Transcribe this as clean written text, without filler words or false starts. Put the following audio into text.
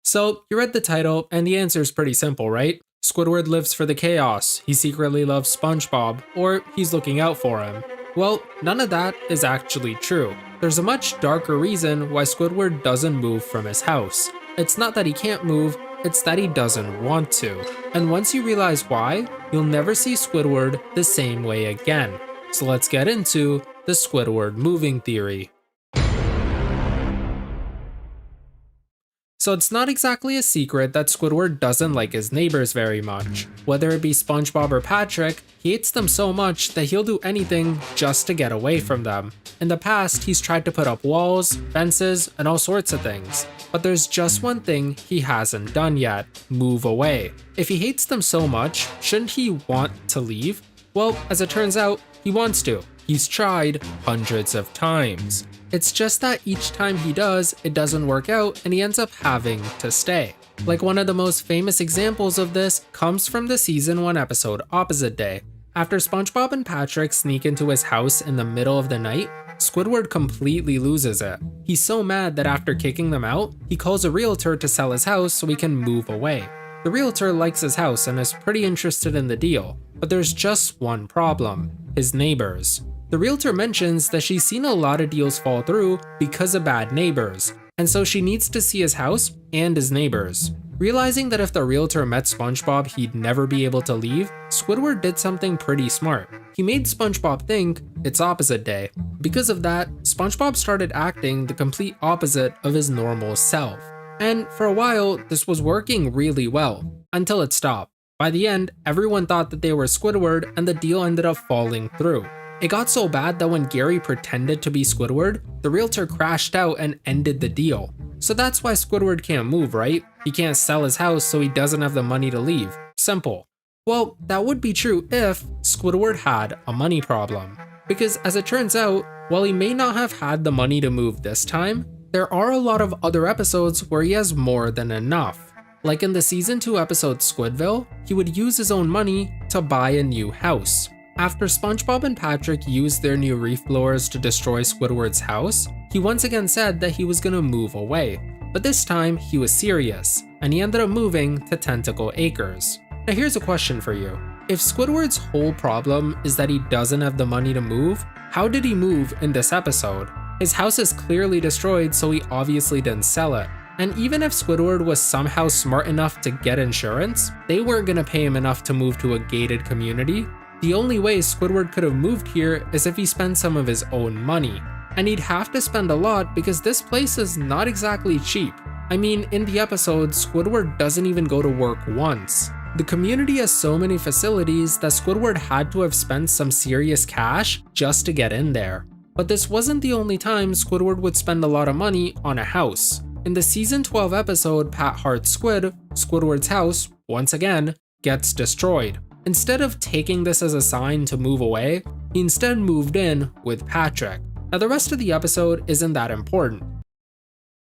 So, you read the title, and the answer is pretty simple, right? Squidward lives for the chaos, he secretly loves SpongeBob, or he's looking out for him. Well, none of that is actually true. There's a much darker reason why Squidward doesn't move from his house. It's not that he can't move, it's that he doesn't want to. And once you realize why, you'll never see Squidward the same way again. So let's get into the Squidward moving theory. So it's not exactly a secret that Squidward doesn't like his neighbors very much. Whether it be SpongeBob or Patrick, he hates them so much that he'll do anything just to get away from them. In the past, he's tried to put up walls, fences, and all sorts of things. But there's just one thing he hasn't done yet: move away. If he hates them so much, shouldn't he want to leave? Well, as it turns out, he wants to. He's tried hundreds of times. It's just that each time he does, it doesn't work out and he ends up having to stay. Like, one of the most famous examples of this comes from the season 1 episode Opposite Day. After SpongeBob and Patrick sneak into his house in the middle of the night, Squidward completely loses it. He's so mad that after kicking them out, he calls a realtor to sell his house so he can move away. The realtor likes his house and is pretty interested in the deal, but there's just one problem: his neighbors. The realtor mentions that she's seen a lot of deals fall through because of bad neighbors, and so she needs to see his house and his neighbors. Realizing that if the realtor met SpongeBob he'd never be able to leave, Squidward did something pretty smart. He made SpongeBob think it's opposite day. Because of that, SpongeBob started acting the complete opposite of his normal self. And for a while, this was working really well, until it stopped. By the end, everyone thought that they were Squidward and the deal ended up falling through. It got so bad that when Gary pretended to be Squidward, the realtor crashed out and ended the deal. So that's why Squidward can't move, right? He can't sell his house so he doesn't have the money to leave. Simple. Well, that would be true if Squidward had a money problem. Because as it turns out, while he may not have had the money to move this time, there are a lot of other episodes where he has more than enough. Like in the season 2 episode Squidville, he would use his own money to buy a new house. After SpongeBob and Patrick used their new reef blowers to destroy Squidward's house, he once again said that he was gonna move away. But this time, he was serious, and he ended up moving to Tentacle Acres. Now here's a question for you. If Squidward's whole problem is that he doesn't have the money to move, how did he move in this episode? His house is clearly destroyed, so he obviously didn't sell it. And even if Squidward was somehow smart enough to get insurance, they weren't gonna pay him enough to move to a gated community. The only way Squidward could have moved here is if he spent some of his own money. And he'd have to spend a lot because this place is not exactly cheap. I mean, in the episode, Squidward doesn't even go to work once. The community has so many facilities that Squidward had to have spent some serious cash just to get in there. But this wasn't the only time Squidward would spend a lot of money on a house. In the season 12 episode Pat Hart's Squid, Squidward's house, once again, gets destroyed. Instead of taking this as a sign to move away, he instead moved in with Patrick. Now the rest of the episode isn't that important.